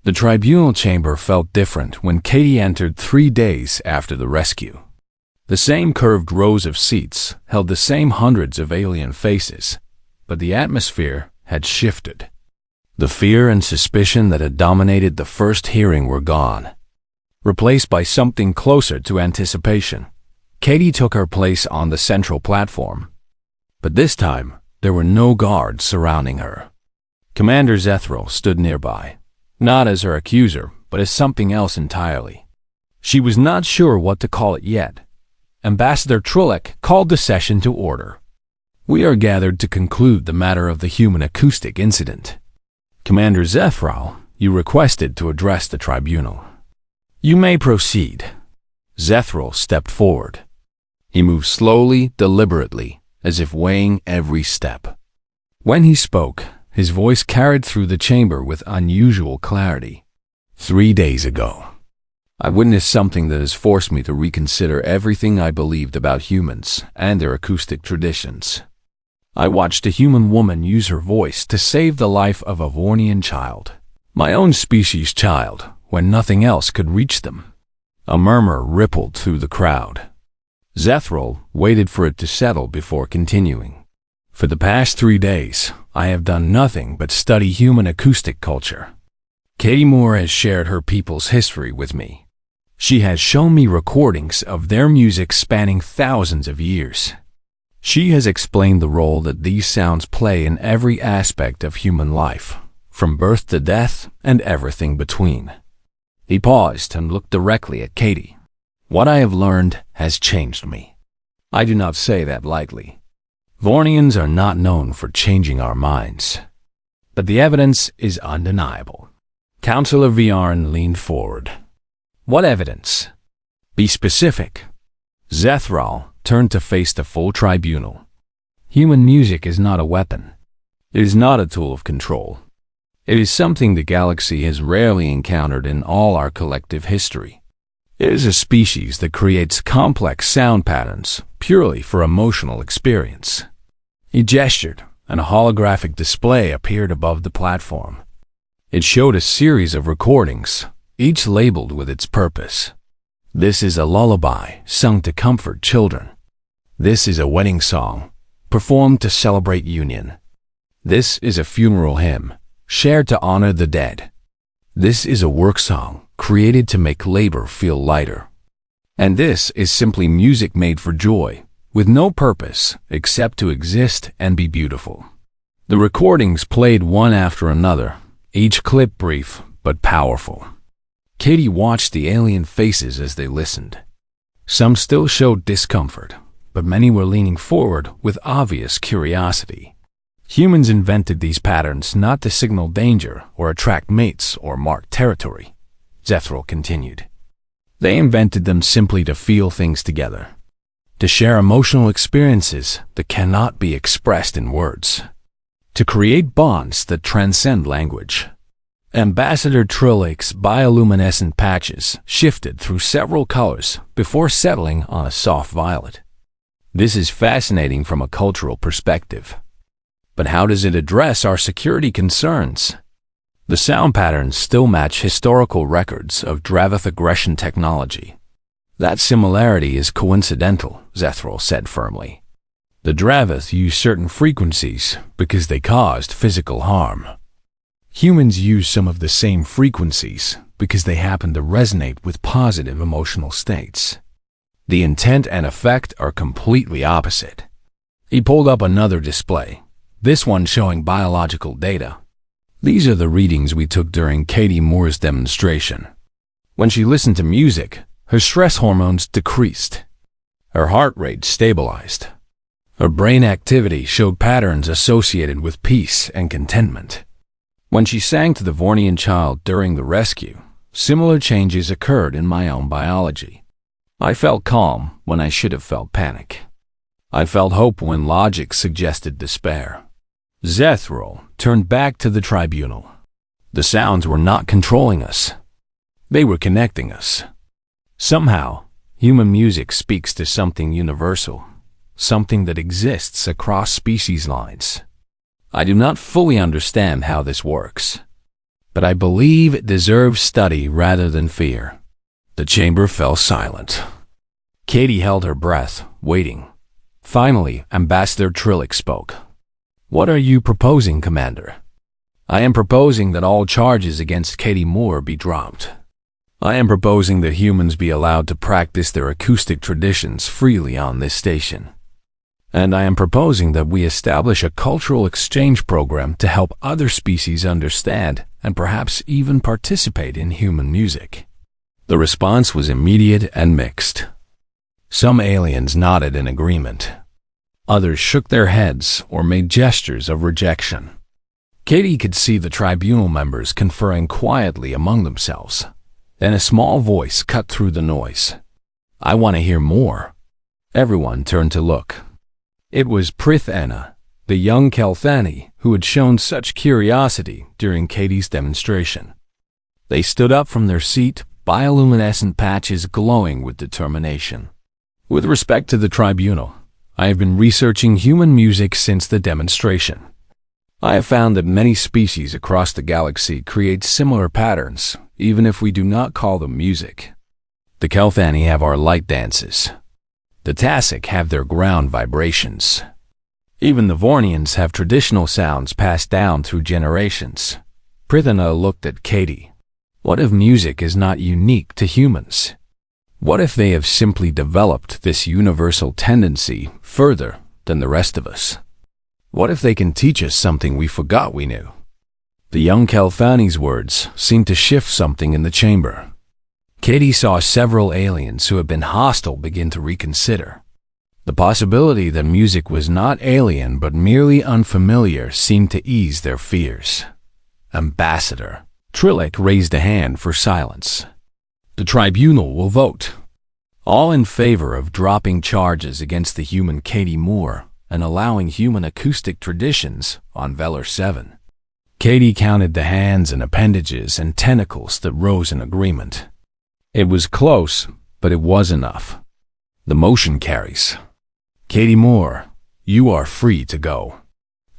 The tribunal chamber felt different when Katie entered 3 days after the rescue. The same curved rows of seats held the same hundreds of alien faces, but the atmosphere had shifted. The fear and suspicion that had dominated the first hearing were gone, replaced by something closer to anticipation. Katie took her place on the central platform, but this time there were no guards surrounding her. Commander Zethral stood nearby, not as her accuser, but as something else entirely. She was not sure what to call it yet. Ambassador Trilek called the session to order. We are gathered to conclude the matter of the human acoustic incident. Commander Zethral, you requested to address the tribunal. You may proceed. Zethral stepped forward. He moved slowly, deliberately, as if weighing every step. When he spoke, his voice carried through the chamber with unusual clarity. 3 days ago, I witnessed something that has forced me to reconsider everything I believed about humans and their acoustic traditions. I watched a human woman use her voice to save the life of a Vornian child, my own species' child, when nothing else could reach them. A murmur rippled through the crowd. Zethral waited for it to settle before continuing. For the past 3 days, I have done nothing but study human acoustic culture. Katie Moore has shared her people's history with me. She has shown me recordings of their music spanning thousands of years. She has explained the role that these sounds play in every aspect of human life, from birth to death and everything between. He paused and looked directly at Katie. What I have learned has changed me. I do not say that lightly. Vornians are not known for changing our minds, but the evidence is undeniable. Counselor Viarn leaned forward. What evidence? Be specific. Zethral turned to face the full tribunal. Human music is not a weapon. It is not a tool of control. It is something the galaxy has rarely encountered in all our collective history. It is a species that creates complex sound patterns purely for emotional experience. He gestured, and a holographic display appeared above the platform. It showed a series of recordings, each labeled with its purpose. This is a lullaby sung to comfort children. This is a wedding song, performed to celebrate union. This is a funeral hymn, shared to honor the dead. This is a work song, created to make labor feel lighter. And this is simply music made for joy, with no purpose except to exist and be beautiful. The recordings played one after another, each clip brief but powerful. Katie watched the alien faces as they listened. Some still showed discomfort, but many were leaning forward with obvious curiosity. Humans invented these patterns not to signal danger or attract mates or mark territory, Zethral continued. They invented them simply to feel things together, to share emotional experiences that cannot be expressed in words, to create bonds that transcend language. Ambassador Trilek's bioluminescent patches shifted through several colors before settling on a soft violet. This is fascinating from a cultural perspective. But how does it address our security concerns? The sound patterns still match historical records of Dravath aggression technology. That similarity is coincidental, Zethral said firmly. The Dravath use certain frequencies because they caused physical harm. Humans use some of the same frequencies because they happen to resonate with positive emotional states. The intent and effect are completely opposite. He pulled up another display, this one showing biological data. These are the readings we took during Katie Moore's demonstration. When she listened to music, her stress hormones decreased. Her heart rate stabilized. Her brain activity showed patterns associated with peace and contentment. When she sang to the Vornian child during the rescue, similar changes occurred in my own biology. I felt calm when I should have felt panic. I felt hope when logic suggested despair. Zethral turned back to the tribunal. The sounds were not controlling us. They were connecting us. Somehow, human music speaks to something universal, something that exists across species lines. I do not fully understand how this works, but I believe it deserves study rather than fear." The chamber fell silent. Katie held her breath, waiting. Finally, Ambassador Trillick spoke. "What are you proposing, Commander?" "I am proposing that all charges against Katie Moore be dropped. I am proposing that humans be allowed to practice their acoustic traditions freely on this station. And I am proposing that we establish a cultural exchange program to help other species understand and perhaps even participate in human music." The response was immediate and mixed. Some aliens nodded in agreement. Others shook their heads or made gestures of rejection. Katie could see the tribunal members conferring quietly among themselves. Then a small voice cut through the noise. "I want to hear more." Everyone turned to look. It was Prith Enna, the young Kelthani who had shown such curiosity during Katie's demonstration. They stood up from their seat, bioluminescent patches glowing with determination. "With respect to the tribunal, I have been researching human music since the demonstration. I have found that many species across the galaxy create similar patterns, even if we do not call them music. The Kelthani have our light dances. The Tasik have their ground vibrations. Even the Vornians have traditional sounds passed down through generations." Prithana looked at Katie. "What if music is not unique to humans? What if they have simply developed this universal tendency further than the rest of us? What if they can teach us something we forgot we knew?" The young Kelthani's words seemed to shift something in the chamber. Katie saw several aliens who had been hostile begin to reconsider. The possibility that music was not alien but merely unfamiliar seemed to ease their fears. Ambassador Trillick raised a hand for silence. "The tribunal will vote. All in favor of dropping charges against the human Katie Moore and allowing human acoustic traditions on Velar 7. Katie counted the hands and appendages and tentacles that rose in agreement. It was close, but it was enough. The motion carries. "Katie Moore, you are free to go.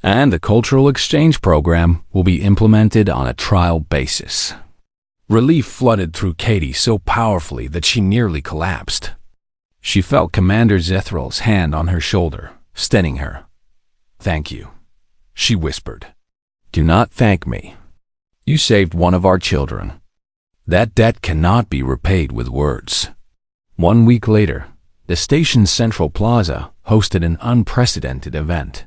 And the cultural exchange program will be implemented on a trial basis." Relief flooded through Katie so powerfully that she nearly collapsed. She felt Commander Zethral's hand on her shoulder, steadying her. "Thank you," she whispered. "Do not thank me. You saved one of our children. That debt cannot be repaid with words." 1 week later, the station's central plaza hosted an unprecedented event.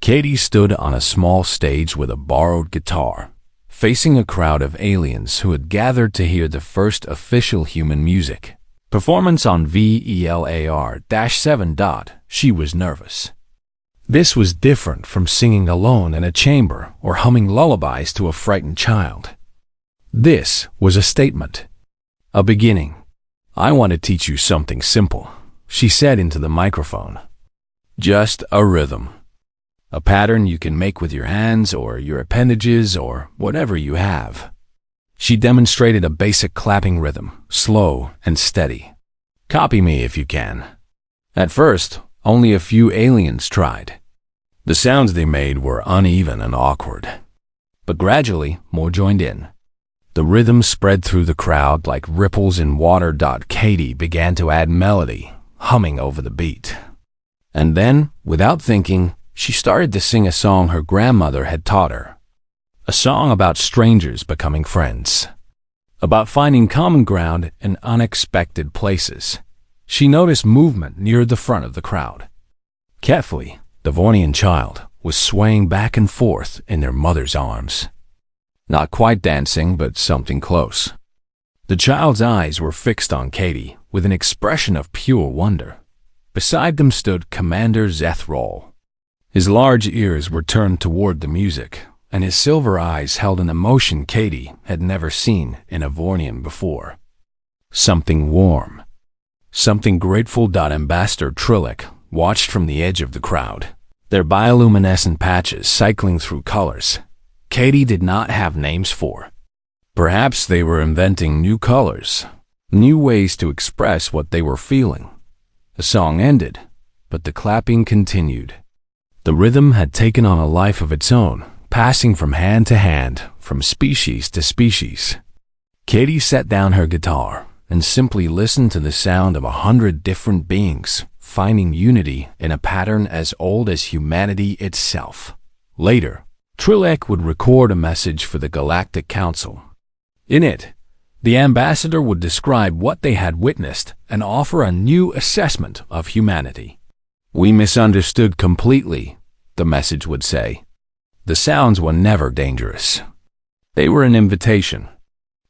Katie stood on a small stage with a borrowed guitar, facing a crowd of aliens who had gathered to hear the first official human music performance on VELAR-7. She was nervous. This was different from singing alone in a chamber or humming lullabies to a frightened child. This was a statement, a beginning. "I want to teach you something simple," she said into the microphone. "Just a rhythm. A pattern you can make with your hands or your appendages or whatever you have." She demonstrated a basic clapping rhythm, slow and steady. "Copy me if you can." At first, only a few aliens tried. The sounds they made were uneven and awkward. But gradually, more joined in. The rhythm spread through the crowd like ripples in water. Katie began to add melody, humming over the beat. And then, without thinking, she started to sing a song her grandmother had taught her. A song about strangers becoming friends. About finding common ground in unexpected places. She noticed movement near the front of the crowd. Carefully, the Vornian child was swaying back and forth in their mother's arms. Not quite dancing, but something close. The child's eyes were fixed on Katie with an expression of pure wonder. Beside them stood Commander Zethral. His large ears were turned toward the music, and his silver eyes held an emotion Katie had never seen in a Vornian before. Something warm. Something grateful. Ambassador Trillick watched from the edge of the crowd, their bioluminescent patches cycling through colors Katie did not have names for. Perhaps they were inventing new colors, new ways to express what they were feeling. The song ended, but the clapping continued. The rhythm had taken on a life of its own, passing from hand to hand, from species to species. Katie set down her guitar and simply listened to the sound of 100 different beings, finding unity in a pattern as old as humanity itself. Later, Trilek would record a message for the Galactic Council. In it, the ambassador would describe what they had witnessed and offer a new assessment of humanity. "We misunderstood completely," the message would say. The sounds were never dangerous. They were an invitation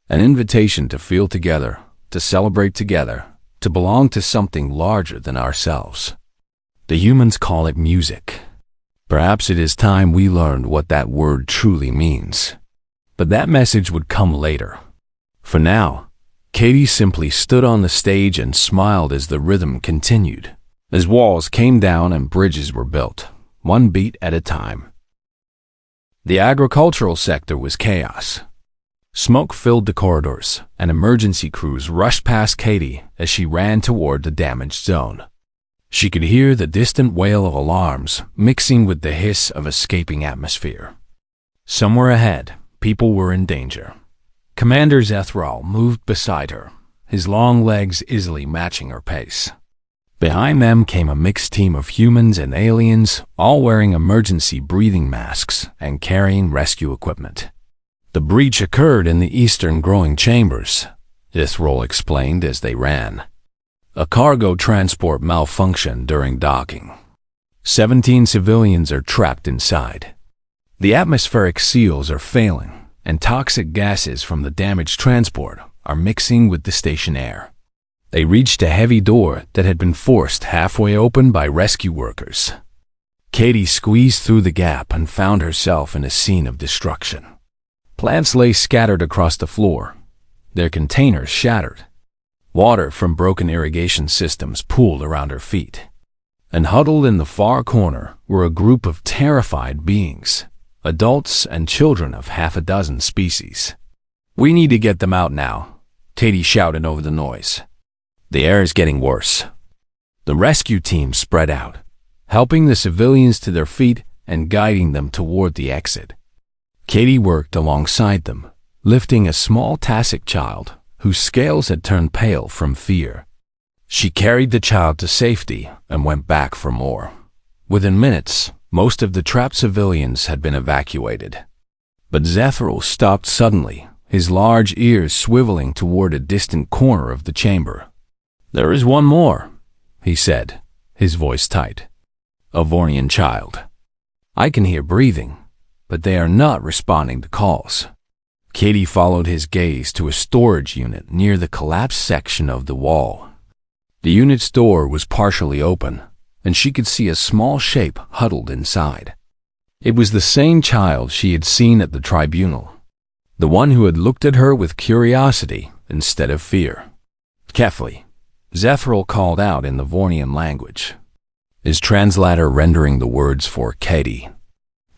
to feel together, to celebrate together, to belong to something larger than ourselves. The humans call it music. Perhaps it is time we learned what that word truly means. But that message would come later. For now, Katie simply stood on the stage and smiled as the rhythm continued, as walls came down and bridges were built, one beat at a time. The agricultural sector was chaos. Smoke filled the corridors, and emergency crews rushed past Katie as she ran toward the damaged zone. She could hear the distant wail of alarms mixing with the hiss of escaping atmosphere. Somewhere ahead, people were in danger. Commander Zethral moved beside her, his long legs easily matching her pace. Behind them came a mixed team of humans and aliens, all wearing emergency breathing masks and carrying rescue equipment. "The breach occurred in the eastern growing chambers," Zethral explained as they ran. "A cargo transport malfunctioned during docking. 17 civilians are trapped inside. The atmospheric seals are failing, and toxic gases from the damaged transport are mixing with the station air." They reached a heavy door that had been forced halfway open by rescue workers. Katie squeezed through the gap and found herself in a scene of destruction. Plants lay scattered across the floor, their containers shattered. Water from broken irrigation systems pooled around her feet. And huddled in the far corner were a group of terrified beings, adults and children of half a dozen species. "We need to get them out now," Katie shouted over the noise. "The air is getting worse." The rescue team spread out, helping the civilians to their feet and guiding them toward the exit. Katie worked alongside them, lifting a small Tassic child whose scales had turned pale from fear. She carried the child to safety and went back for more. Within minutes, most of the trapped civilians had been evacuated. But Zethral stopped suddenly, his large ears swiveling toward a distant corner of the chamber. "There is one more," he said, his voice tight. "A Vornian child. I can hear breathing, but they are not responding to calls." Katie followed his gaze to a storage unit near the collapsed section of the wall. The unit's door was partially open, and she could see a small shape huddled inside. It was the same child she had seen at the tribunal, the one who had looked at her with curiosity instead of fear. Carefully, Zethral called out in the Vornian language, his translator rendering the words for Katie.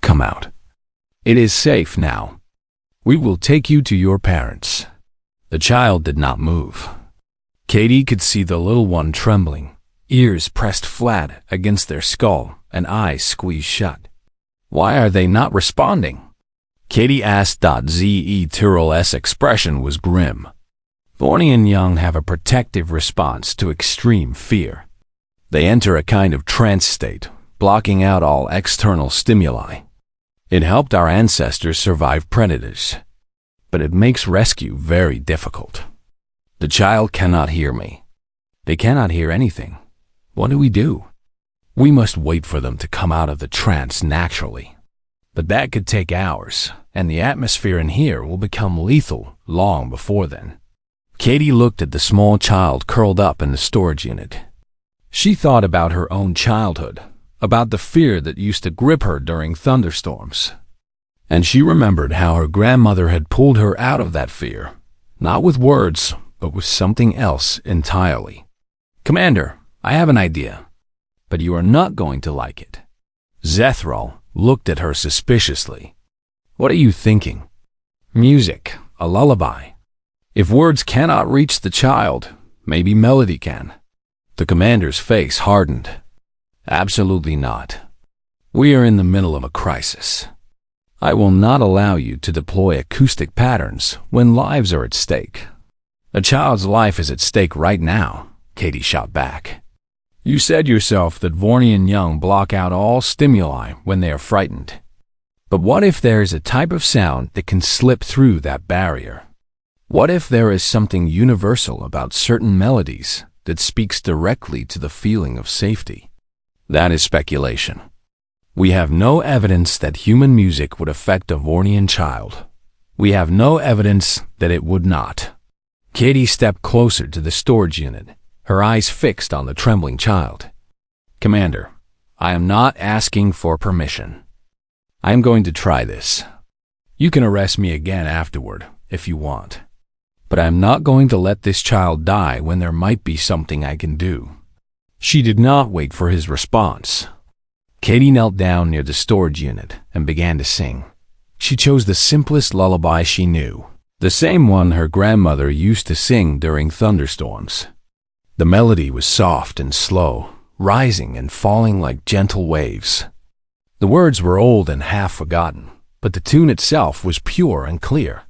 "Come out. It is safe now. We will take you to your parents." The child did not move. Katie could see the little one trembling, ears pressed flat against their skull and eyes squeezed shut. "Why are they not responding?" Katie asked. Ze Tyrol's expression was grim. Vornian young have a protective response to extreme fear. They enter a kind of trance state, blocking out all external stimuli. It helped our ancestors survive predators, but it makes rescue very difficult. The child cannot hear me. They cannot hear anything. What do we do? We must wait for them to come out of the trance naturally. But that could take hours, and the atmosphere in here will become lethal long before then. Katie looked at the small child curled up in the storage unit. She thought about her own childhood, about the fear that used to grip her during thunderstorms. And she remembered how her grandmother had pulled her out of that fear, not with words, but with something else entirely. "Commander, I have an idea, but you are not going to like it." Zethral looked at her suspiciously. "What are you thinking?" "Music, a lullaby. If words cannot reach the child, maybe melody can." The commander's face hardened. "Absolutely not. We are in the middle of a crisis. I will not allow you to deploy acoustic patterns when lives are at stake. A child's life is at stake right now, Katie shot back. You said yourself that Vornian young block out all stimuli when they are frightened. But what if there is a type of sound that can slip through that barrier? What if there is something universal about certain melodies that speaks directly to the feeling of safety? That is speculation. We have no evidence that human music would affect a Vornian child. We have no evidence that it would not. Katie stepped closer to the storage unit, her eyes fixed on the trembling child. Commander, I am not asking for permission. I am going to try this. You can arrest me again afterward, if you want. But I am not going to let this child die when there might be something I can do. She did not wait for his response. Katie knelt down near the storage unit and began to sing. She chose the simplest lullaby she knew, the same one her grandmother used to sing during thunderstorms. The melody was soft and slow, rising and falling like gentle waves. The words were old and half forgotten, but the tune itself was pure and clear.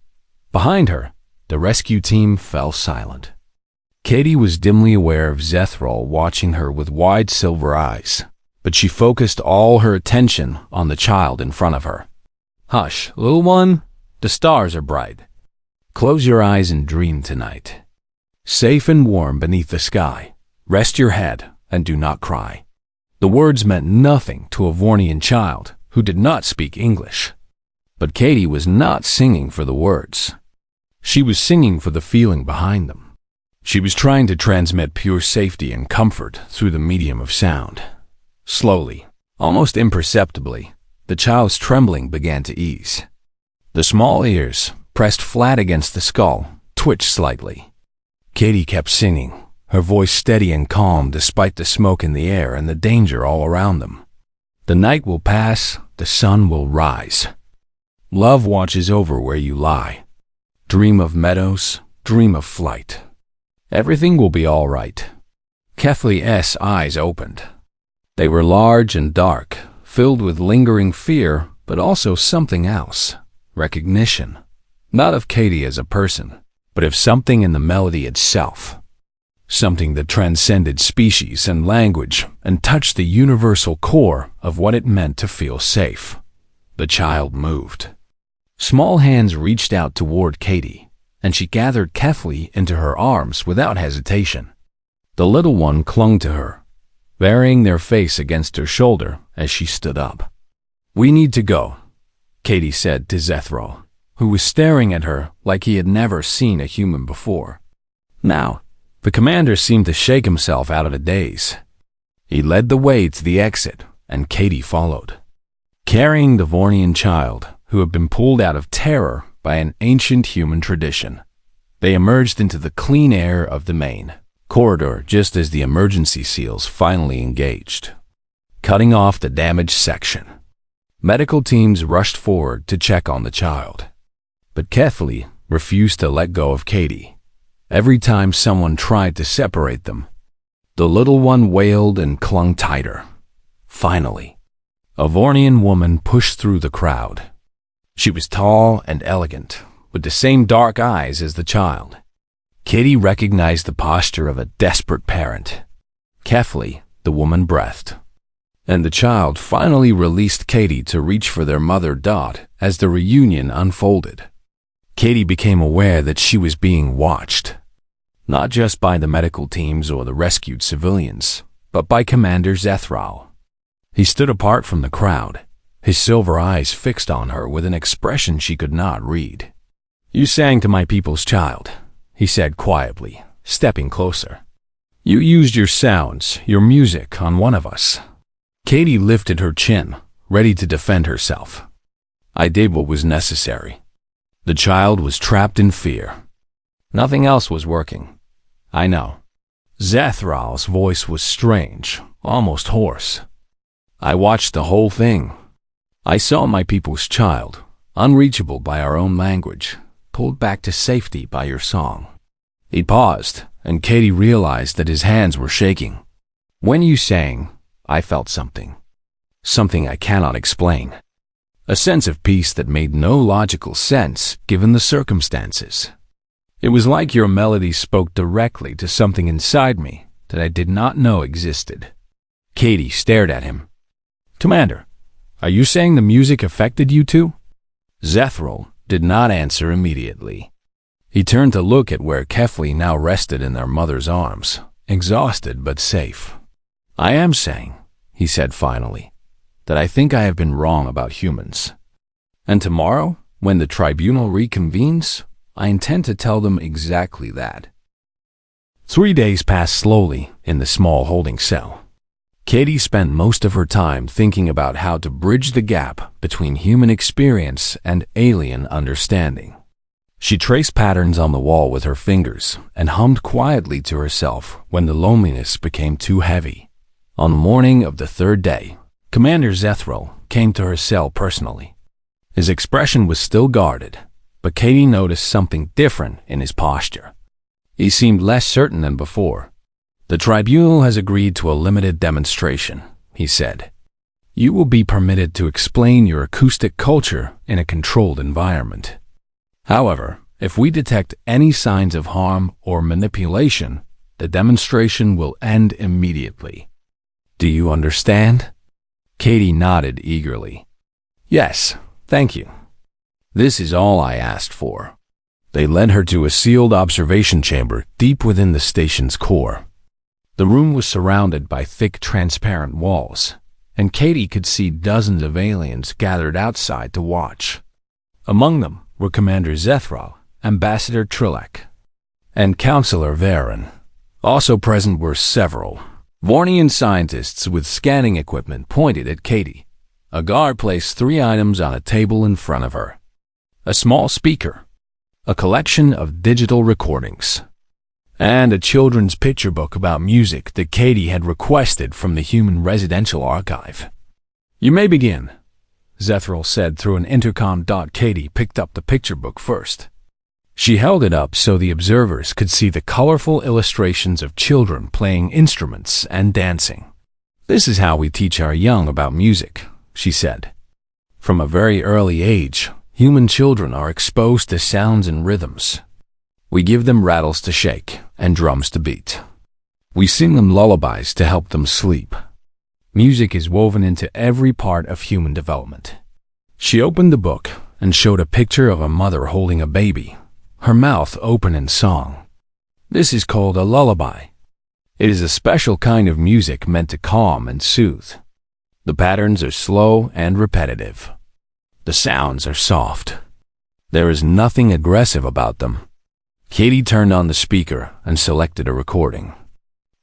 Behind her, the rescue team fell silent. Katie was dimly aware of Zethral watching her with wide silver eyes, but she focused all her attention on the child in front of her. Hush, little one, the stars are bright. Close your eyes and dream tonight. Safe and warm beneath the sky, rest your head and do not cry. The words meant nothing to a Vornian child who did not speak English. But Katie was not singing for the words. She was singing for the feeling behind them. She was trying to transmit pure safety and comfort through the medium of sound. Slowly, almost imperceptibly, the child's trembling began to ease. The small ears, pressed flat against the skull, twitched slightly. Katie kept singing, her voice steady and calm despite the smoke in the air and the danger all around them. The night will pass, the sun will rise. Love watches over where you lie. Dream of meadows, dream of flight. Everything will be all right. Kethly's eyes opened. They were large and dark, filled with lingering fear, but also something else. Recognition. Not of Katie as a person, but of something in the melody itself. Something that transcended species and language and touched the universal core of what it meant to feel safe. The child moved. Small hands reached out toward Katie, and she gathered Kethly into her arms without hesitation. The little one clung to her, burying their face against her shoulder as she stood up. We need to go, Katie said to Zethral, who was staring at her like he had never seen a human before. Now, the commander seemed to shake himself out of a daze. He led the way to the exit, and Katie followed. Carrying the Vornian child, who had been pulled out of terror by an ancient human tradition, they emerged into the clean air of the main corridor just as the emergency seals finally engaged, cutting off the damaged section. Medical teams rushed forward to check on the child, but Kethly refused to let go of Katie. Every time someone tried to separate them, the little one wailed and clung tighter. Finally, a Vornian woman pushed through the crowd. She was tall and elegant, with the same dark eyes as the child. Katie recognized the posture of a desperate parent. Kethly, the woman breathed, and the child finally released Katie to reach for their mother Dot as the reunion unfolded. Katie became aware that she was being watched, not just by the medical teams or the rescued civilians, but by Commander Zethral. He stood apart from the crowd, his silver eyes fixed on her with an expression she could not read. You sang to my people's child, he said quietly, stepping closer. You used your sounds, your music, on one of us. Katie lifted her chin, ready to defend herself. I did what was necessary. The child was trapped in fear. Nothing else was working. I know. Zethral's voice was strange, almost hoarse. I watched the whole thing. I saw my people's child, unreachable by our own language, pulled back to safety by your song. He paused, and Katie realized that his hands were shaking. When you sang, I felt something. Something I cannot explain. a sense of peace that made no logical sense given the circumstances. It was like your melody spoke directly to something inside me that I did not know existed. Katie stared at him. Commander, are you saying the music affected you too? Zethral did not answer immediately. He turned to look at where Kefli now rested in their mother's arms, exhausted but safe. I am saying, he said finally, that I think I have been wrong about humans. And tomorrow, when the tribunal reconvenes, I intend to tell them exactly that. 3 days passed slowly in the small holding cell. Katie spent most of her time thinking about how to bridge the gap between human experience and alien understanding. She traced patterns on the wall with her fingers and hummed quietly to herself when the loneliness became too heavy. On the morning of the third day, Commander Zethral came to her cell personally. His expression was still guarded, but Katie noticed something different in his posture. He seemed less certain than before. The tribunal has agreed to a limited demonstration, he said. You will be permitted to explain your acoustic culture in a controlled environment. However, if we detect any signs of harm or manipulation, the demonstration will end immediately. Do you understand? Katie nodded eagerly. Yes, thank you. This is all I asked for. They led her to a sealed observation chamber deep within the station's core. The room was surrounded by thick, transparent walls, and Katie could see dozens of aliens gathered outside to watch. Among them were Commander Zethral, Ambassador Trilek, and Counselor Varen. Also present were several Vornian scientists with scanning equipment pointed at Katie. A guard placed 3 items on a table in front of her. A small speaker, a collection of digital recordings, and a children's picture book about music that Katie had requested from the Human Residential Archive. You may begin, Zethral said through an intercom. Katie picked up the picture book first. She held it up so the observers could see the colorful illustrations of children playing instruments and dancing. This is how we teach our young about music, she said. From a very early age, human children are exposed to sounds and rhythms. We give them rattles to shake and drums to beat. We sing them lullabies to help them sleep. Music is woven into every part of human development. She opened the book and showed a picture of a mother holding a baby, her mouth open in song. This is called a lullaby. It is a special kind of music meant to calm and soothe. The patterns are slow and repetitive. The sounds are soft. There is nothing aggressive about them. Katie turned on the speaker and selected a recording.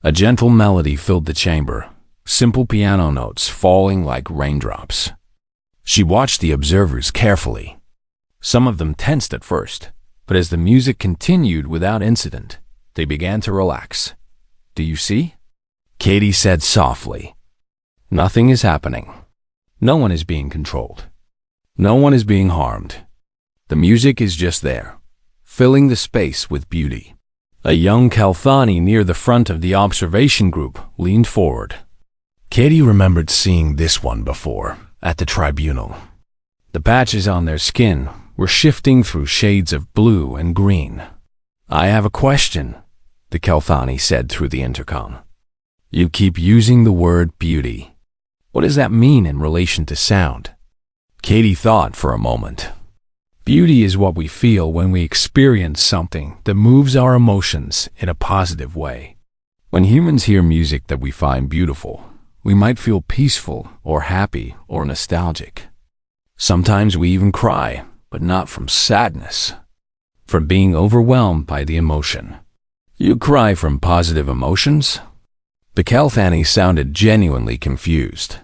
A gentle melody filled the chamber, simple piano notes falling like raindrops. She watched the observers carefully. Some of them tensed at first, but as the music continued without incident, they began to relax. Do you see? Katie said softly. Nothing is happening. No one is being controlled. No one is being harmed. The music is just there, filling the space with beauty. A young Kalthani near the front of the observation group leaned forward. Katie remembered seeing this one before, at the tribunal. The patches on their skin were shifting through shades of blue and green. I have a question, the Kalthani said through the intercom. You keep using the word beauty. What does that mean in relation to sound? Katie thought for a moment. Beauty is what we feel when we experience something that moves our emotions in a positive way. When humans hear music that we find beautiful, we might feel peaceful or happy or nostalgic. Sometimes we even cry, but not from sadness, from being overwhelmed by the emotion. You cry from positive emotions? The Kalthani sounded genuinely confused.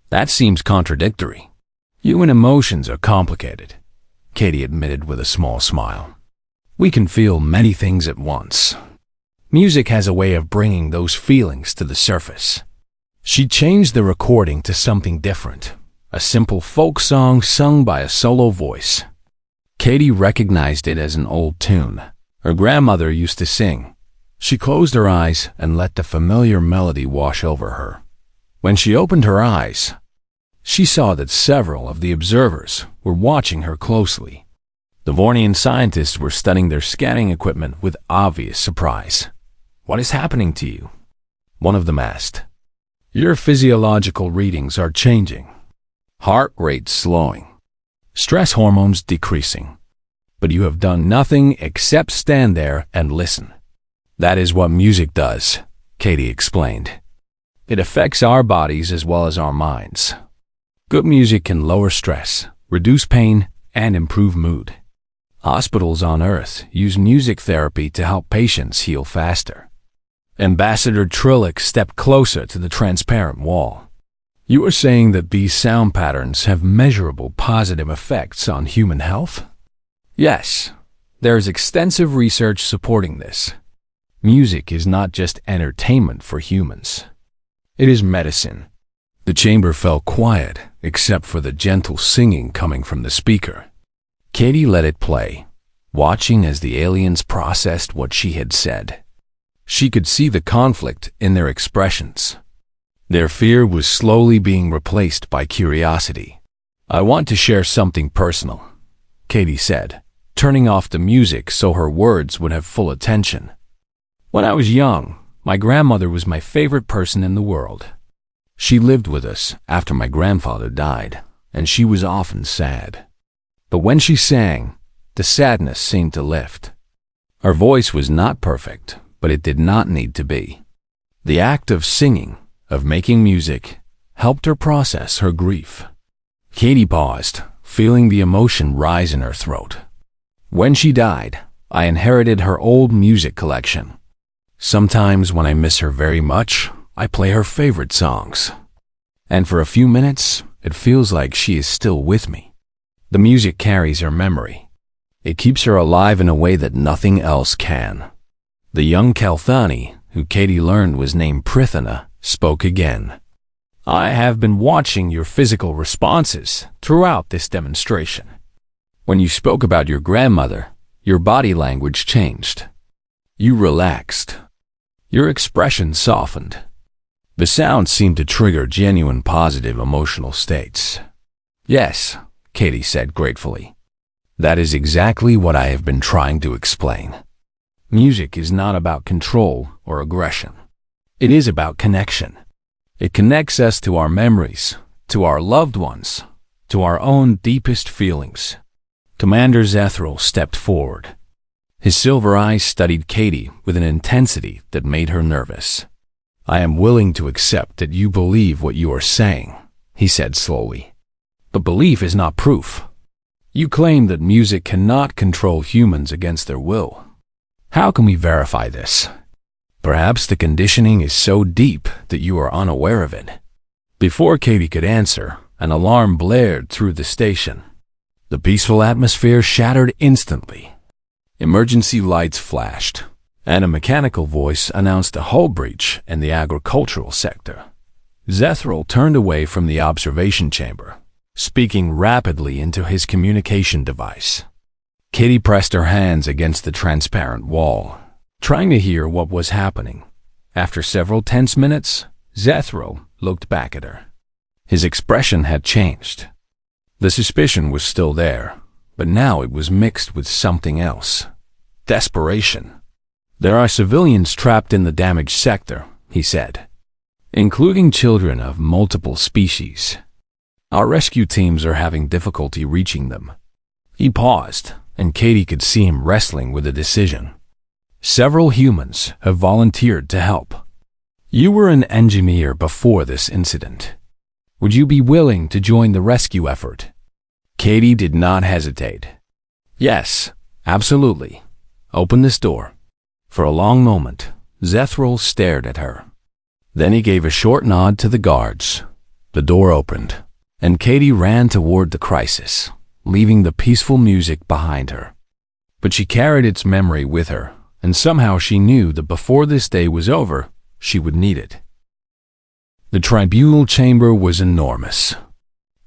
That seems contradictory. Human emotions are complicated, Katie admitted with a small smile. We can feel many things at once. Music has a way of bringing those feelings to the surface. She changed the recording to something different, a simple folk song sung by a solo voice. Katie recognized it as an old tune. Her grandmother used to sing. She closed her eyes and let the familiar melody wash over her. When she opened her eyes, She saw that several of the observers were watching her closely. The Vornian scientists were studying their scanning equipment with obvious surprise. "What is happening to you?" one of them asked. "Your physiological readings are changing. Heart rate slowing. Stress hormones decreasing. But you have done nothing except stand there and listen." "That is what music does," Katie explained. "It affects our bodies as well as our minds. Good music can lower stress, reduce pain, and improve mood. Hospitals on Earth use music therapy to help patients heal faster." Ambassador Trillick stepped closer to the transparent wall. "You are saying that these sound patterns have measurable positive effects on human health?" "Yes, there is extensive research supporting this. Music is not just entertainment for humans. It is medicine." The chamber fell quiet, except for the gentle singing coming from the speaker. Katie let it play, watching as the aliens processed what she had said. She could see the conflict in their expressions. Their fear was slowly being replaced by curiosity. "I want to share something personal," Katie said, turning off the music so her words would have full attention. "When I was young, my grandmother was my favorite person in the world. She lived with us after my grandfather died, and she was often sad. But when she sang, the sadness seemed to lift. Her voice was not perfect, but it did not need to be. The act of singing, of making music, helped her process her grief." Katie paused, feeling the emotion rise in her throat. "When she died, I inherited her old music collection. Sometimes when I miss her very much, I play her favorite songs. And for a few minutes, it feels like she is still with me. The music carries her memory. It keeps her alive in a way that nothing else can." The young Kalthani, who Katie learned was named Prithana, spoke again. "I have been watching your physical responses throughout this demonstration. When you spoke about your grandmother, your body language changed. You relaxed. Your expression softened. The sound seemed to trigger genuine positive emotional states." "Yes," Katie said gratefully. "That is exactly what I have been trying to explain. Music is not about control or aggression. It is about connection. It connects us to our memories, to our loved ones, to our own deepest feelings." Commander Zethral stepped forward. His silver eyes studied Katie with an intensity that made her nervous. "I am willing to accept that you believe what you are saying," he said slowly. "But belief is not proof. You claim that music cannot control humans against their will. How can we verify this? Perhaps the conditioning is so deep that you are unaware of it." Before Katie could answer, an alarm blared through the station. The peaceful atmosphere shattered instantly. Emergency lights flashed, and a mechanical voice announced a hull breach in the agricultural sector. Zethral turned away from the observation chamber, speaking rapidly into his communication device. Katie pressed her hands against the transparent wall, trying to hear what was happening. After several tense minutes, Zethral looked back at her. His expression had changed. The suspicion was still there, but now it was mixed with something else. Desperation. "There are civilians trapped in the damaged sector," he said, "including children of multiple species. Our rescue teams are having difficulty reaching them." He paused, and Katie could see him wrestling with a decision. "Several humans have volunteered to help. You were an engineer before this incident. Would you be willing to join the rescue effort?" Katie did not hesitate. "Yes, absolutely. Open this door." For a long moment, Zethral stared at her. Then he gave a short nod to the guards. The door opened, and Katie ran toward the crisis, leaving the peaceful music behind her. But she carried its memory with her, and somehow she knew that before this day was over, she would need it. The tribunal chamber was enormous.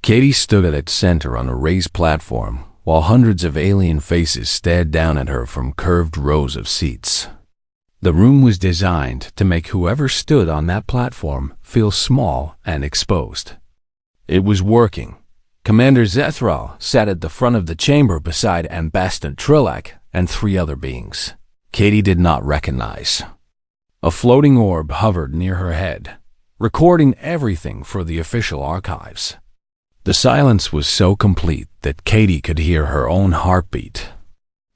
Katie stood at its center on a raised platform, while hundreds of alien faces stared down at her from curved rows of seats. The room was designed to make whoever stood on that platform feel small and exposed. It was working. Commander Zethral sat at the front of the chamber beside Ambassador Trilak and 3 other beings Katie did not recognize. A floating orb hovered near her head, recording everything for the official archives. The silence was so complete that Katie could hear her own heartbeat.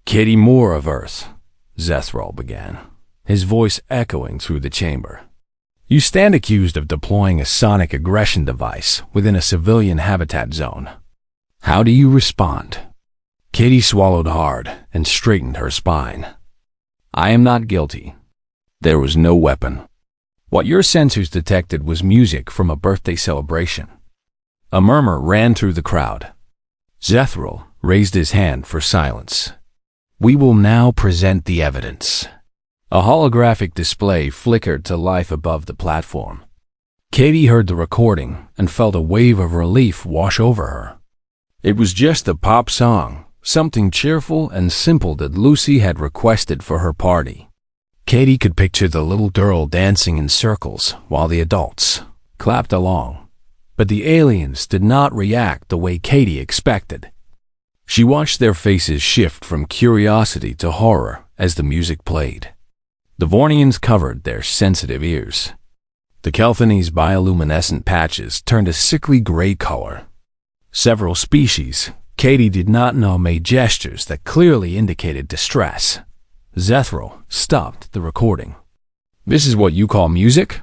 "Katie Moore of Earth," Zethral began, his voice echoing through the chamber. "You stand accused of deploying a sonic aggression device within a civilian habitat zone. How do you respond?" Katie swallowed hard and straightened her spine. "I am not guilty. There was no weapon. What your sensors detected was music from a birthday celebration." A murmur ran through the crowd. Zethral raised his hand for silence. "We will now present the evidence." A holographic display flickered to life above the platform. Katie heard the recording and felt a wave of relief wash over her. It was just a pop song, something cheerful and simple that Lucy had requested for her party. Katie could picture the little girl dancing in circles while the adults clapped along. But the aliens did not react the way Katie expected. She watched their faces shift from curiosity to horror as the music played. The Vornians covered their sensitive ears. The Kelthani's bioluminescent patches turned a sickly gray color. Several species Katie did not know made gestures that clearly indicated distress. Zethral stopped the recording. "This is what you call music?"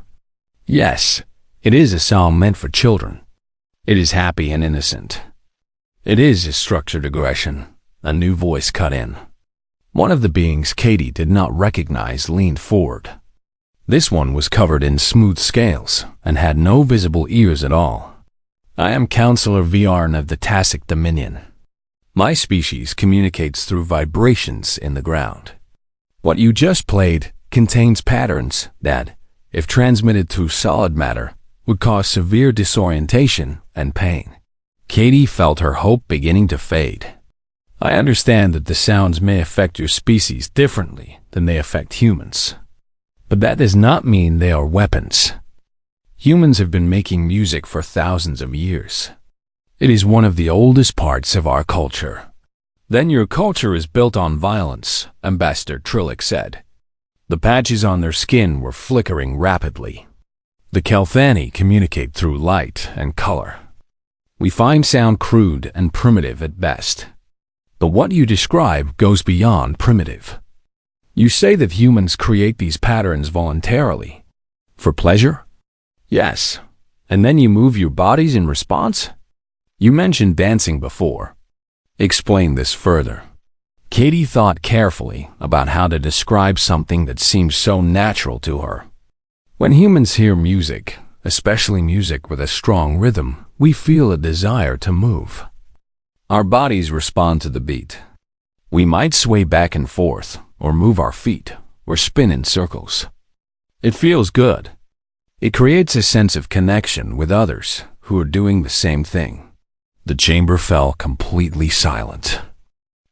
"Yes. It is a song meant for children. It is happy and innocent." "It is a structured aggression," a new voice cut in. One of the beings Katie did not recognize leaned forward. This one was covered in smooth scales and had no visible ears at all. "I am Counselor Viarn of the Tasic Dominion. My species communicates through vibrations in the ground. What you just played contains patterns that, if transmitted through solid matter, would cause severe disorientation and pain." Katie felt her hope beginning to fade. "I understand that the sounds may affect your species differently than they affect humans. But that does not mean they are weapons. Humans have been making music for thousands of years. It is one of the oldest parts of our culture." "Then your culture is built on violence," Ambassador Trilak said. The patches on their skin were flickering rapidly. "The Kelthani communicate through light and color. We find sound crude and primitive at best. But what you describe goes beyond primitive. You say that humans create these patterns voluntarily. For pleasure?" "Yes. And then you move your bodies in response?" "You mentioned dancing before. Explain this further." Katie thought carefully about how to describe something that seemed so natural to her. "When humans hear music, especially music with a strong rhythm, we feel a desire to move. Our bodies respond to the beat. We might sway back and forth, or move our feet, or spin in circles. It feels good. It creates a sense of connection with others who are doing the same thing." The chamber fell completely silent.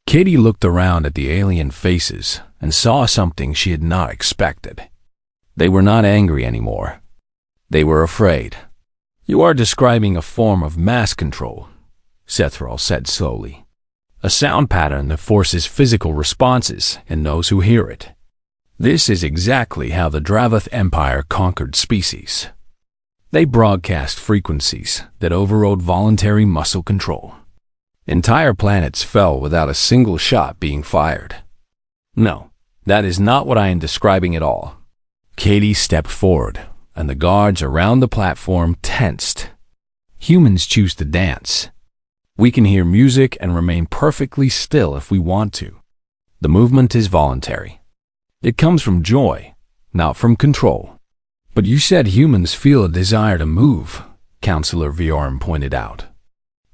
Katie looked around at the alien faces and saw something she had not expected. They were not angry anymore. They were afraid. "You are describing a form of mass control," Zethral said slowly. "A sound pattern that forces physical responses in those who hear it. This is exactly how the Dravath Empire conquered species. They broadcast frequencies that overrode voluntary muscle control. Entire planets fell without a single shot being fired." "No, that is not what I am describing at all." Katie stepped forward, and the guards around the platform tensed. "Humans choose to dance. We can hear music and remain perfectly still if we want to. The movement is voluntary. It comes from joy, not from control." "But you said humans feel a desire to move," Counselor Viorm pointed out.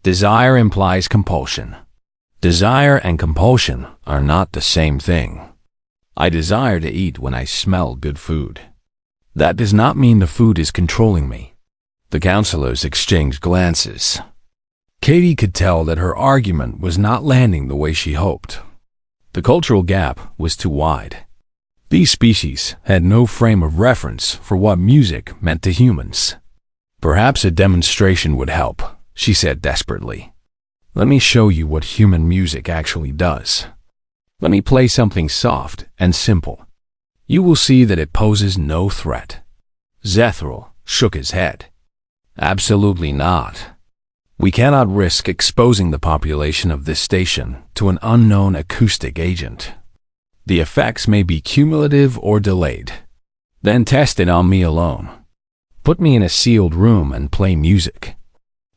"Desire implies compulsion. Desire and compulsion are not the same thing. I desire to eat when I smell good food. That does not mean the food is controlling me." The counselors exchanged glances. Katie could tell that her argument was not landing the way she hoped. The cultural gap was too wide. These species had no frame of reference for what music meant to humans. Perhaps a demonstration would help. she said desperately. "Let me show you what human music actually does. Let me play something soft and simple. You will see that it poses no threat." Zethral shook his head. "Absolutely not. We cannot risk exposing the population of this station to an unknown acoustic agent. The effects may be cumulative or delayed. Then test it on me alone. Put me in a sealed room and play music.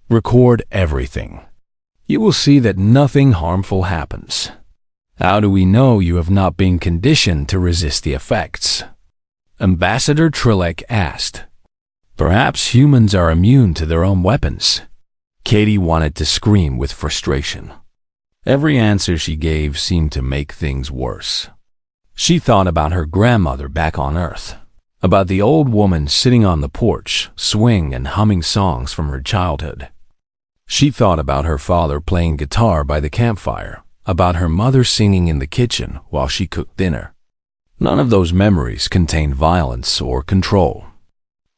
Record everything. You will see that nothing harmful happens. How do we know you have not been conditioned to resist the effects?" Ambassador Trilek asked. "Perhaps humans are immune to their own weapons." Katie wanted to scream with frustration. Every answer she gave seemed to make things worse. She thought about her grandmother back on Earth, about the old woman sitting on the porch, swing and humming songs from her childhood. She thought about her father playing guitar by the campfire, about her mother singing in the kitchen while she cooked dinner. None of those memories contained violence or control.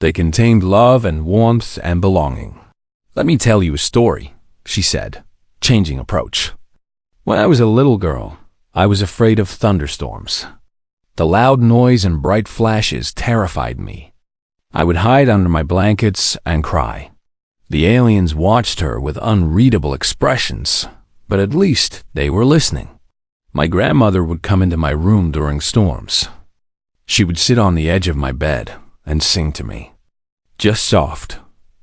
They contained love and warmth and belonging. "Let me tell you a story," she said, changing approach. "When I was a little girl, I was afraid of thunderstorms. The loud noise and bright flashes terrified me. I would hide under my blankets and cry. The aliens watched her with unreadable expressions, but at least they were listening. My grandmother would come into my room during storms. She would sit on the edge of my bed and sing to me. Just soft,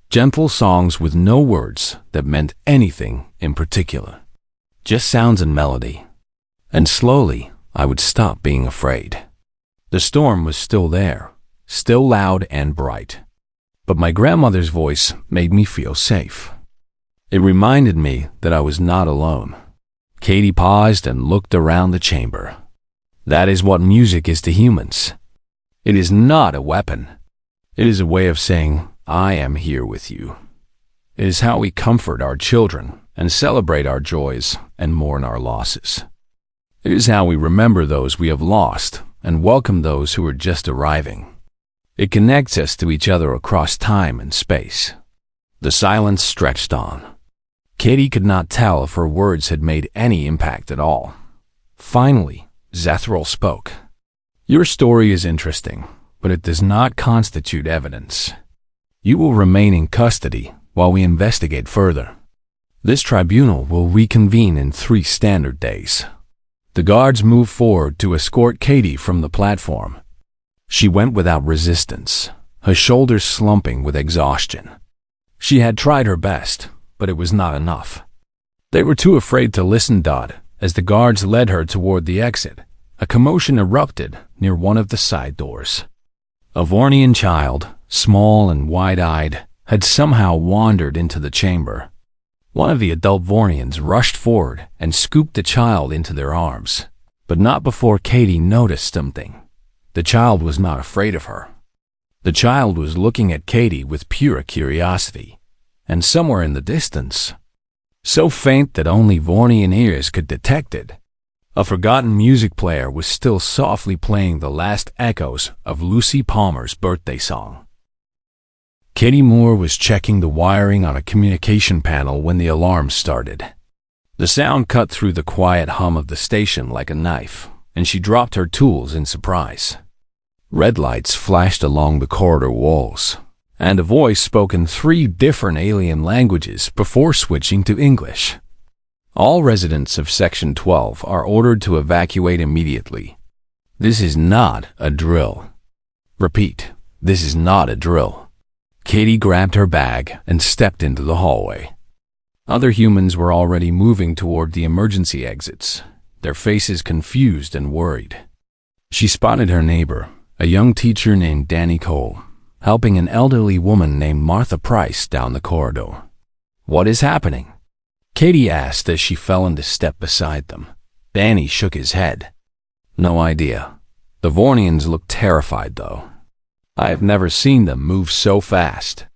gentle songs with no words that meant anything in particular. Just sounds and melody. And slowly, I would stop being afraid. The storm was still there, still loud and bright. But my grandmother's voice made me feel safe. It reminded me that I was not alone." Katie paused and looked around the chamber. "That is what music is to humans. It is not a weapon. It is a way of saying, 'I am here with you.' It is how we comfort our children and celebrate our joys and mourn our losses. It is how we remember those we have lost and welcome those who are just arriving. It connects us to each other across time and space." The silence stretched on. Katie could not tell if her words had made any impact at all. Finally, Zethral spoke. "Your story is interesting, but it does not constitute evidence. You will remain in custody while we investigate further. This tribunal will reconvene in 3 standard days." The guards moved forward to escort Katie from the platform. She went without resistance, her shoulders slumping with exhaustion. She had tried her best, but it was not enough. They were too afraid to listen. As the guards led her toward the exit, a commotion erupted near one of the side doors. A Vornian child, small and wide-eyed, had somehow wandered into the chamber. One of the adult Vornians rushed forward and scooped the child into their arms, but not before Katie noticed something. The child was not afraid of her. The child was looking at Katie with pure curiosity, and somewhere in the distance, so faint that only Vornian ears could detect it, a forgotten music player was still softly playing the last echoes of Lucy Palmer's birthday song. Katie Moore was checking the wiring on a communication panel when the alarm started. The sound cut through the quiet hum of the station like a knife, and she dropped her tools in surprise. Red lights flashed along the corridor walls, and a voice spoke in 3 different alien languages before switching to English. "All residents of Section 12 are ordered to evacuate immediately. This is not a drill. Repeat, this is not a drill." Katie grabbed her bag and stepped into the hallway. Other humans were already moving toward the emergency exits, their faces confused and worried. She spotted her neighbor, a young teacher named Danny Cole, helping an elderly woman named Martha Price down the corridor. "What is happening?" Katie asked as she fell into step beside them. Danny shook his head. "No idea. The Vornians looked terrified, though. I have never seen them move so fast."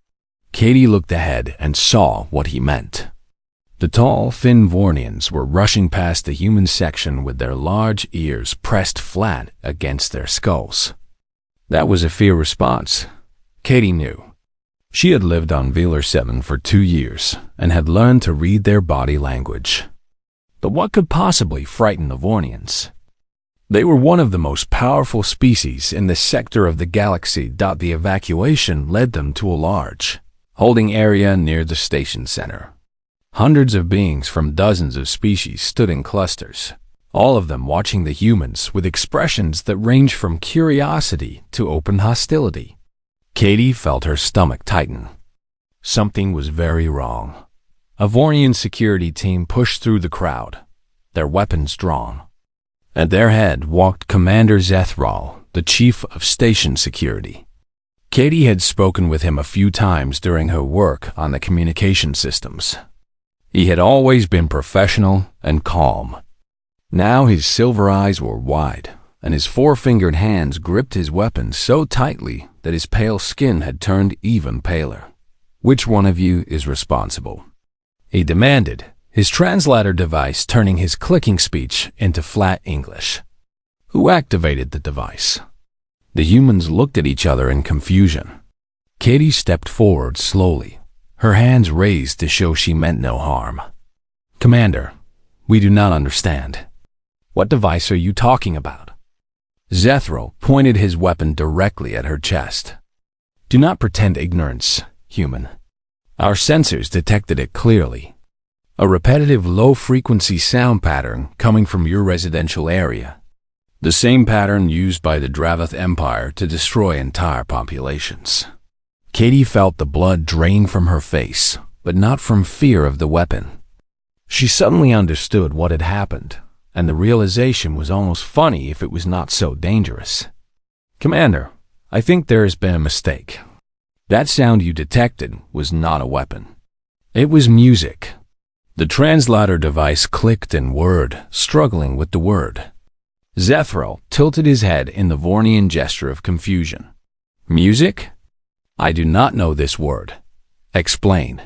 Katie looked ahead and saw what he meant. The tall, thin Vornians were rushing past the human section with their large ears pressed flat against their skulls. That was a fear response. Katie knew. She had lived on Velar 7 for 2 years and had learned to read their body language. But what could possibly frighten the Vornians? They were one of the most powerful species in this sector of the galaxy. The evacuation led them to a large, holding area near the station center. Hundreds of beings from dozens of species stood in clusters, all of them watching the humans with expressions that ranged from curiosity to open hostility. Katie felt her stomach tighten. Something was very wrong. A Vornian security team pushed through the crowd, their weapons drawn. At their head walked Commander Zethral, the chief of station security. Katie had spoken with him a few times during her work on the communication systems. He had always been professional and calm. Now his silver eyes were wide, and his four-fingered hands gripped his weapon so tightly that his pale skin had turned even paler. "Which one of you is responsible?" he demanded, his translator device turning his clicking speech into flat English. "Who activated the device?" The humans looked at each other in confusion. Katie stepped forward slowly, her hands raised to show she meant no harm. "Commander, we do not understand. What device are you talking about?" Zethral pointed his weapon directly at her chest. "Do not pretend ignorance, human. Our sensors detected it clearly. A repetitive low-frequency sound pattern coming from your residential area. The same pattern used by the Dravath Empire to destroy entire populations." Katie felt the blood drain from her face, but not from fear of the weapon. She suddenly understood what had happened, and the realization was almost funny if it was not so dangerous. "Commander, I think there has been a mistake. That sound you detected was not a weapon. It was music." The translator device clicked in word, struggling with the word. Zethral tilted his head in the Vornian gesture of confusion. "Music? I do not know this word. Explain."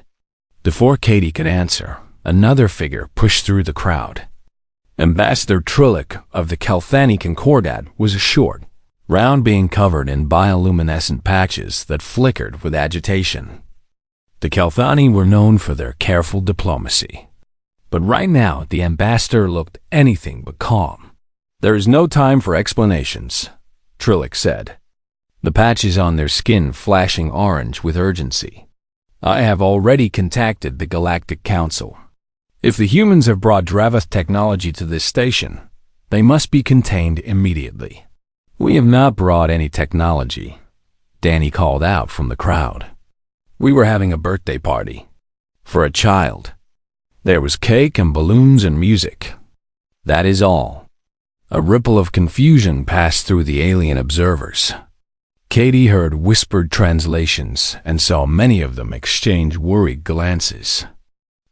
Before Katie could answer, another figure pushed through the crowd. Ambassador Trillic of the Kelthani Concordat was a short, round being covered in bioluminescent patches that flickered with agitation. The Kelthani were known for their careful diplomacy. But right now, the ambassador looked anything but calm. "There is no time for explanations," Trillic said, the patches on their skin flashing orange with urgency. "I have already contacted the Galactic Council. If the humans have brought Dravath technology to this station, they must be contained immediately." "We have not brought any technology," Danny called out from the crowd. "We were having a birthday party. For a child. There was cake and balloons and music. That is all." A ripple of confusion passed through the alien observers. Katie heard whispered translations and saw many of them exchange worried glances.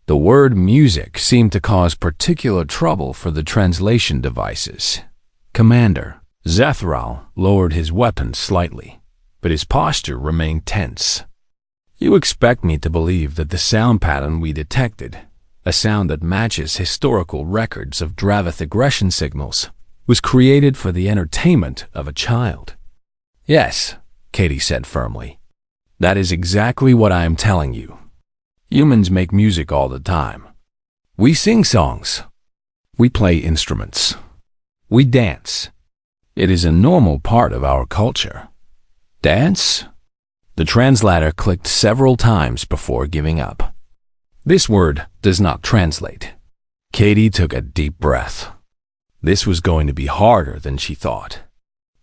The word music seemed to cause particular trouble for the translation devices. "Commander," Zethral lowered his weapon slightly, but his posture remained tense. "You expect me to believe that the sound pattern we detected, a sound that matches historical records of Dravath aggression signals, was created for the entertainment of a child?" "Yes," Katie said firmly. "That is exactly what I am telling you. Humans make music all the time. We sing songs. We play instruments. We dance. It is a normal part of our culture." "Dance?" The translator clicked several times before giving up. "This word does not translate." Katie took a deep breath. This was going to be harder than she thought.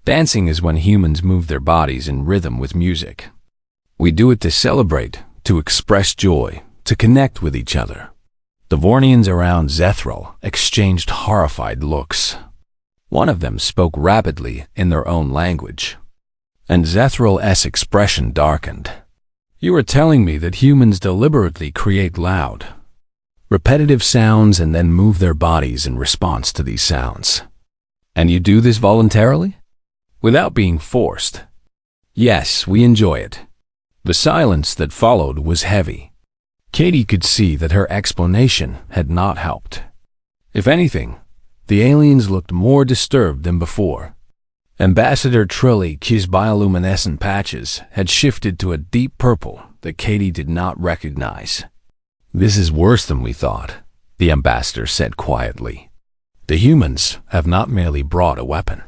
Dancing is when humans move their bodies in rhythm with music. We do it to celebrate, to express joy, to connect with each other. The Vornians around Zethral exchanged horrified looks. One of them spoke rapidly in their own language, and Zethral's expression darkened. "You are telling me that humans deliberately create loud, repetitive sounds and then move their bodies in response to these sounds. And you do this voluntarily? Without being forced?" "Yes, we enjoy it." The silence that followed was heavy. Katie could see that her explanation had not helped. If anything, the aliens looked more disturbed than before. Ambassador Trillic's bioluminescent patches had shifted to a deep purple, that Katie did not recognize. "This is worse than we thought," the ambassador said quietly. "The humans have not merely brought a weapon.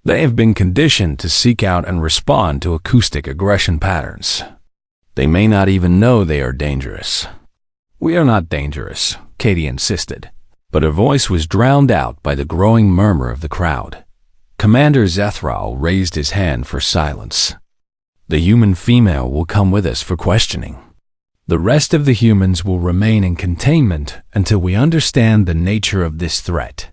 They have been conditioned to seek out and respond to acoustic aggression patterns. They may not even know they are dangerous." "We are not dangerous," Katie insisted, but her voice was drowned out by the growing murmur of the crowd. Commander Zethral raised his hand for silence. "The human female will come with us for questioning. The rest of the humans will remain in containment until we understand the nature of this threat."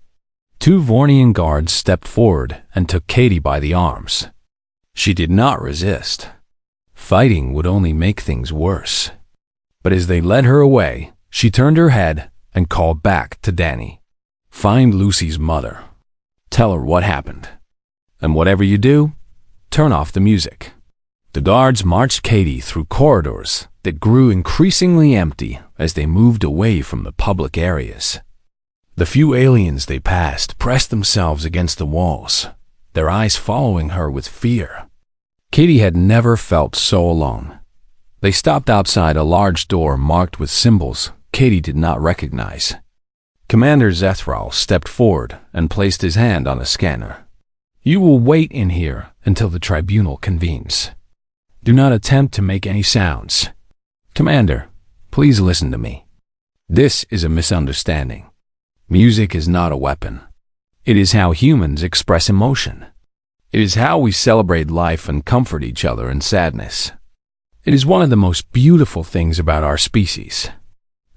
Two Vornian guards stepped forward and took Katie by the arms. She did not resist. Fighting would only make things worse. But as they led her away, she turned her head and called back to Danny. "Find Lucy's mother. Tell her what happened. And whatever you do, turn off the music." The guards marched Katie through corridors that grew increasingly empty as they moved away from the public areas. The few aliens they passed pressed themselves against the walls, their eyes following her with fear. Katie had never felt so alone. They stopped outside a large door marked with symbols Katie did not recognize. Commander Zethral stepped forward and placed his hand on a scanner. "You will wait in here until the tribunal convenes. Do not attempt to make any sounds. Commander, please listen to me. This is a misunderstanding. Music is not a weapon. It is how humans express emotion. It is how we celebrate life and comfort each other in sadness. It is one of the most beautiful things about our species."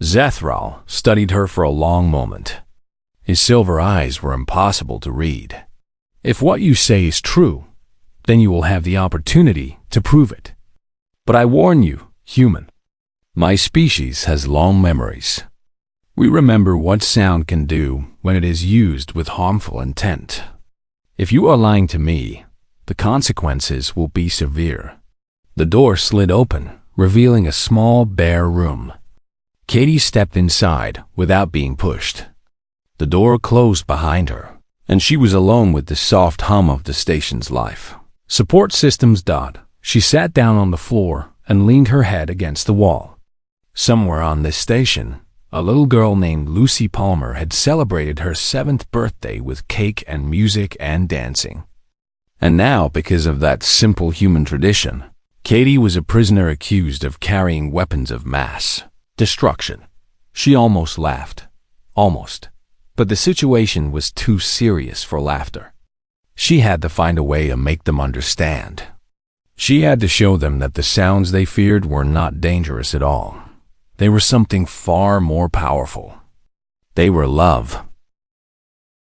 Zethral studied her for a long moment. His silver eyes were impossible to read. "If what you say is true, then you will have the opportunity to prove it. But I warn you, human, my species has long memories. We remember what sound can do when it is used with harmful intent. If you are lying to me, the consequences will be severe." The door slid open, revealing a small, bare room. Katie stepped inside without being pushed. The door closed behind her, and she was alone with the soft hum of the station's life. Support systems. She sat down on the floor and leaned her head against the wall. Somewhere on this station, a little girl named Lucy Palmer had celebrated her 7th birthday with cake and music and dancing. And now, because of that simple human tradition, Katie was a prisoner accused of carrying weapons of mass destruction. She almost laughed. Almost. But the situation was too serious for laughter. She had to find a way to make them understand. She had to show them that the sounds they feared were not dangerous at all. They were something far more powerful. They were love,